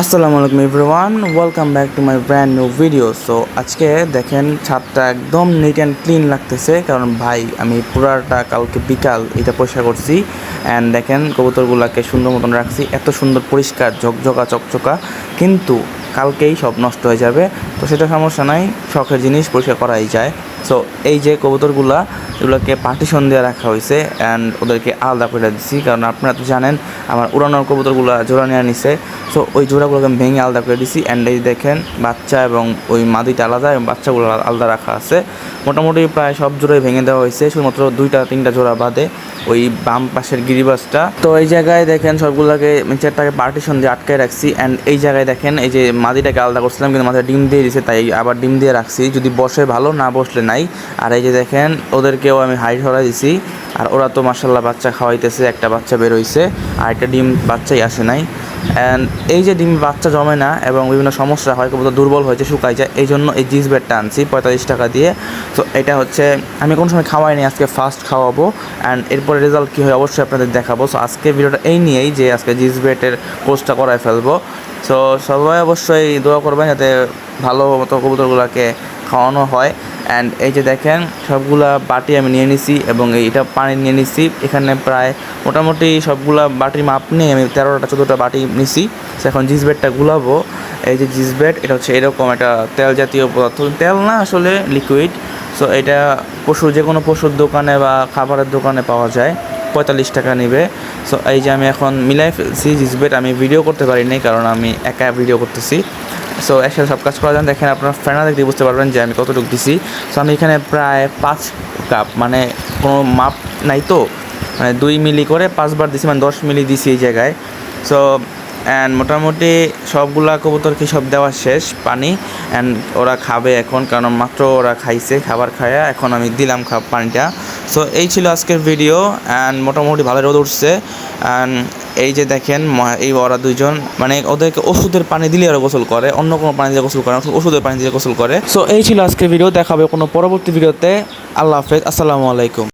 আসসালামু আলাইকুম everyone, welcome back to my brand new video. So আজকে দেখেন ছাদটা একদম নিট অ্যান্ড ক্লিন লাগতেছে, কারণ ভাই আমি পুরাটা কালকে বিকাল এটা পরিষ্কার করছি। অ্যান্ড দেখেন কবুতরগুলোকে সুন্দর মতন রাখছি, এত সুন্দর পরিষ্কার ঝকঝকা চকচকা, কিন্তু কালকেই সব নষ্ট হয়ে যাবে। তো সেটা সমস্যা নাই, শখের জিনিস পরিষ্কার করাই যায়। সো এই যে কবুতরগুলো, এগুলোকে পার্টিশন দিয়ে রাখা হয়েছে অ্যান্ড ওদেরকে আলাদা করে দিচ্ছি, কারণ আপনারা তো জানেন আমার উড়ানোর কবুতরগুলো জোড়া নিয়ে নিছে। সো ওই জোড়াগুলোকে আমি ভেঙে আলাদা করে দিছি। অ্যান্ড এই দেখেন বাচ্চা এবং ওই মাদিটা আলাদা এবং বাচ্চাগুলো আলাদা রাখা আছে। মোটামুটি প্রায় সব জোড়াই ভেঙে দেওয়া হয়েছে, শুধুমাত্র 2-3টা জোড়া বাদে ওই বাম পাশের গিরিবাসটা। তো এই জায়গায় দেখেন সবগুলোকে চারটাকে পার্টিশন দিয়ে আটকায় রাখছি। অ্যান্ড এই জায়গায় দেখেন এই যে মাদিটাকে আলাদা করছিলাম, কিন্তু মাথায় ডিম দিয়ে দিয়েছে, তাই আবার ডিম দিয়ে রাখছি, যদি বসে ভালো, না বসলে নাই। আর এই যে দেখেন ওদেরকেও আমি হাইট সরাই দিছি, আর ওরা তো মার্শাল্লাহ বাচ্চা খাওয়াইতেছে, একটা বাচ্চা বের হইছে আর একটা ডিম বাচ্চাই আসে নাই। অ্যান্ড এই যে ডিম বাচ্চা জমে না এবং বিভিন্ন সমস্যা হয়, কবুতর দুর্বল হয়েছে, শুকাই যায়, এই জন্য এই জিস বেডটা আনছি 45 টাকা দিয়ে। তো এটা হচ্ছে আমি কোনো সময় খাওয়াইনি, আজকে ফার্স্ট খাওয়াবো। অ্যান্ড এরপরে রেজাল্ট কী হয় অবশ্যই আপনাদের দেখাবো। সো আজকে ভিডিওটা এই নিয়েই যে আজকে জিস বেডের কোর্সটা করায় ফেলবো। সো সবাই অবশ্যই দোয়া করবেন যাতে ভালো মতো কবুতরগুলোকে খাওয়ানো হয়। অ্যান্ড এই যে দেখেন সবগুলা বাটি আমি নিয়ে নিছি এবং এইটা পানি নিয়ে নিছি। এখানে প্রায় মোটামুটি সবগুলা বাটির মাপ নিয়ে আমি 13-14টা বাটি নিছি। সো এখন জিস বেডটা গুলাবো। এই যে জিস বেড, এটা হচ্ছে এরকম একটা তেল জাতীয় পদার্থ, তেল না আসলে লিকুইড। সো এটা যে কোনো পশুর দোকানে বা খাবারের দোকানে পাওয়া যায়, 45 টাকা নেবে। সো এই যে আমি এখন মিলাই ফেলছি জিস বেড। আমি ভিডিও করতে পারিনি কারণ আমি একা ভিডিও করতেছি। সো একসাথে সব কাজ করা যান। দেখেন আপনার ফেনা দেখতে বুঝতে পারবেন যে আমি কতটুকু দিছি। সো আমি এখানে প্রায় 5 কাপ, মানে কোনো মাপ নাই তো, মানে 2 মিলি করে 5 বার দিছি, মানে 10 মিলি দিছি এই জায়গায়। সো অ্যান্ড মোটামুটি সবগুলা কবুতরকে সব দেওয়া শেষ পানি। অ্যান্ড ওরা খাবে এখন, কারণ মাত্র ওরা খাইছে, খাবার খায়া এখন আমি দিলাম পানিটা। সো এই ছিল আজকের ভিডিও। অ্যান্ড মোটামুটি ভালো রোদ উঠছে। অ্যান্ড এই যে দেখেন এই ওরা দুইজন, মানে ওদেরকে ওষুধের পানি দিলে ওরা গোসল করে, অন্য কোনো পানি দিয়ে গোসল করে না, ওষুধের পানি দিয়ে গোসল করে। সো এই ছিল আজকের ভিডিও, দেখা হবে কোনো পরবর্তী ভিডিওতে। আল্লাহ হাফেজ, আসসালামু আলাইকুম।